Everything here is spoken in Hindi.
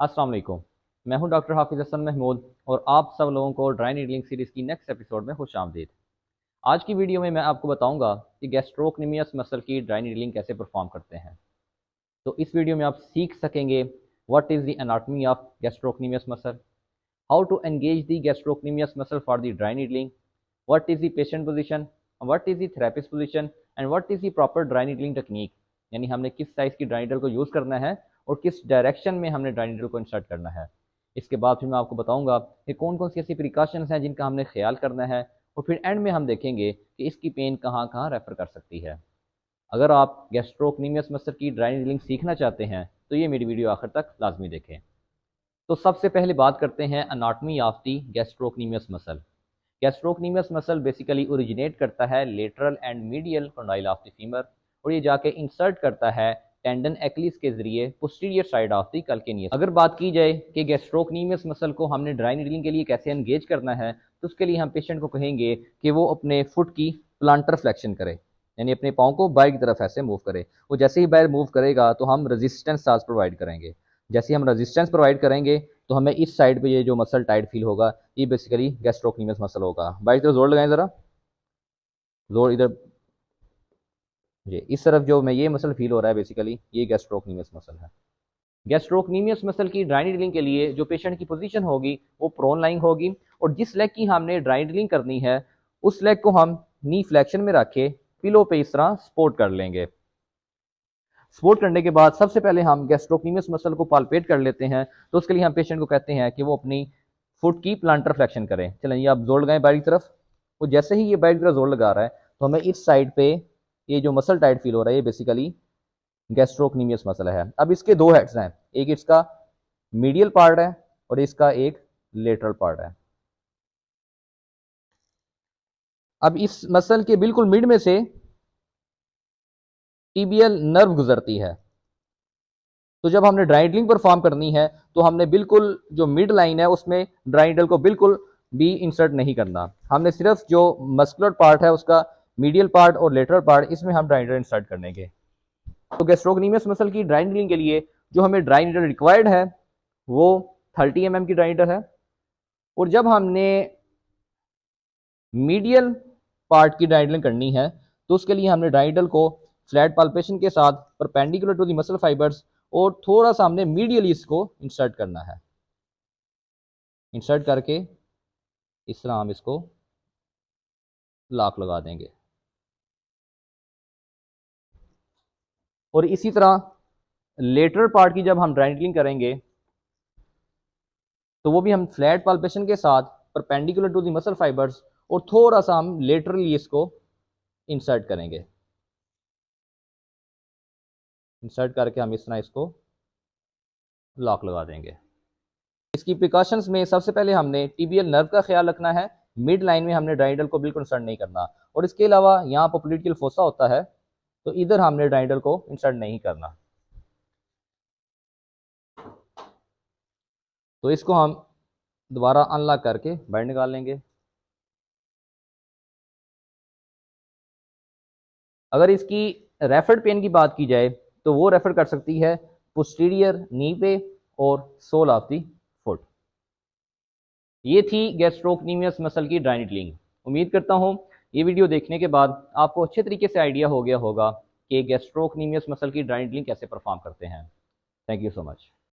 अस्सलाम वालेकुम। मैं हूं डॉक्टर हाफिज़ हसन महमूद और आप सब लोगों को ड्राई नीडलिंग सीरीज़ की नेक्स्ट एपिसोड में खुशामदीद। आज की वीडियो में मैं आपको बताऊंगा कि गैस्ट्रोक्नीमियस मसल की ड्राई नीडलिंग कैसे परफॉर्म करते हैं। तो इस वीडियो में आप सीख सकेंगे what is the anatomy of gastrocnemius muscle, how to engage the gastrocnemius muscle for the dry needling, what is the patient position, what is the therapist position and what is the proper dry needling technique, यानी हमने किस साइज़ की ड्राई नीडल को यूज़ करना है और किस डायरेक्शन में हमने ड्राई नीडल को इंसर्ट करना है। इसके बाद फिर मैं आपको बताऊंगा कि कौन कौन सी ऐसी प्रिकॉशंस हैं जिनका हमने ख्याल करना है, और फिर एंड में हम देखेंगे कि इसकी पेन कहाँ कहाँ रेफर कर सकती है। अगर आप गैस्ट्रोक्नीमियस मसल की ड्राई नीडलिंग सीखना चाहते हैं तो ये मेरी वीडियो आखिर तक लाजमी देखें। तो सबसे पहले बात करते हैं anatomy of the gastrocnemius muscle. Gastrocnemius muscle basically originate करता है lateral and medial condyle of the femur, और ये जाके इंसर्ट करता है टेंडन एक्लिस के जरिए posterior side of the calcaneus. अगर बात की जाए कि गैस्ट्रोक्नीमियस मसल को हमने ड्राई नीडलिंग के लिए कैसे एंगेज करना है, तो उसके लिए हम पेशेंट को कहेंगे कि वो अपने फुट की प्लांटर फ्लेक्शन करे, यानी अपने पाँव को बाहर की तरफ ऐसे मूव करे। वो जैसे ही बाहर मूव करेगा तो हम रेजिस्टेंस चार्ज प्रोवाइड करेंगे। जैसे हम रेजिस्टेंस प्रोवाइड करेंगे तो हमें इस साइड पे ये जो मसल टाइट फील होगा, ये बेसिकली गैस्ट्रोक्नीमियस मसल होगा। बाहर की तरफ जोर लगाएं ज़रा, जोर इधर, ये इस तरफ जो मैं ये मसल फील हो रहा है बेसिकली ये गैस्ट्रोक्नीमियस मसल है। गैस्ट्रोक्नीमियस मसल की ड्राई नीडलिंग के लिए जो पेशेंट की पोजीशन होगी वो प्रोन लाइंग होगी, और जिस लेग की हमने ड्राई नीडलिंग करनी है उस लेग को हम नी फ्लेक्शन में रख के पिलो पे इस तरह सपोर्ट कर लेंगे। सपोर्ट करने के बाद सबसे पहले हम गैस्ट्रोक्नीमियस मसल को पाल्पेट कर लेते हैं। तो उसके लिए हम पेशेंट को कहते हैं कि वो अपनी फुट की प्लांटर फ्लेक्शन करें। चलें, ये आप जोड़ लगाएं बाहर की तरफ। वो जैसे ही ये बाहर की तरफ जोड़ लगा रहा है तो हमें इस साइड पे ये जो मसल टाइट फील हो रहा है ये बेसिकली गैस्ट्रोक्नीमियस मसल है। अब इसके दो हेड्स हैं, एक इसका मीडियल पार्ट है और इसका एक लेटरल पार्ट है। अब इस मसल के बिल्कुल मिड में से टीबियल नर्व गुजरती है। तो जब हमने ड्राई नीडलिंग परफॉर्म करनी है तो हमने बिल्कुल जो मिड लाइन है उसमें ड्राई नीडल को बिल्कुल भी इंसर्ट नहीं करना। हमने सिर्फ जो मस्कुलर पार्ट है उसका मीडियल पार्ट और लेटरल पार्ट, इसमें हम ड्राई नीडल इंसर्ट करेंगे। तो गैस्ट्रोक्नीमियस मसल की ड्राई नीडलिंग के लिए जो हमें ड्राई नीडल रिक्वायर्ड है वो 30 mm की ड्राई नीडल है। और जब हमने मीडियल पार्ट की ड्राई नीडलिंग करनी है तो उसके लिए हमने ड्राई नीडल को फ्लैट पाल्पेशन के साथ perpendicular to the muscle fibres और थोड़ा सा हमने मीडियली इसको इंसर्ट करना है। इंसर्ट करके इस तरह हम इसको लॉक लगा देंगे। और इसी तरह लेटरल पार्ट की जब हम ड्राई नीडलिंग करेंगे तो वो भी हम फ्लैट पाल्पेशन के साथ perpendicular to the muscle fibres और थोड़ा सा हम लेटरली इसको इंसर्ट करेंगे। इंसर्ट करके हम इस तरह इसको लॉक लगा देंगे। इसकी प्रिकॉशंस में सबसे पहले हमने टीबियल नर्व का ख्याल रखना है। मिड लाइन में हमने ड्राई नीडल को बिल्कुल इंसर्ट नहीं करना, और इसके अलावा यहाँ पोप्लिटिकल फोसा होता है तो इधर हमने ड्राई नीडल को इंसर्ट नहीं करना। तो इसको हम दोबारा अनलॉक करके बाहर निकाल लेंगे। अगर इसकी रेफर्ड पेन की बात की जाए तो वो रेफर कर सकती है पोस्टीरियर नी पे और सोल ऑफ द फुट। ये थी गैस्ट्रोक्नीमियस मसल की ड्राई नीडलिंग। उम्मीद करता हूँ ये वीडियो देखने के बाद आपको अच्छे तरीके से आइडिया हो गया होगा कि गैस्ट्रोक्नीमियस मसल की ड्राई नीडलिंग कैसे परफॉर्म करते हैं। Thank you so much.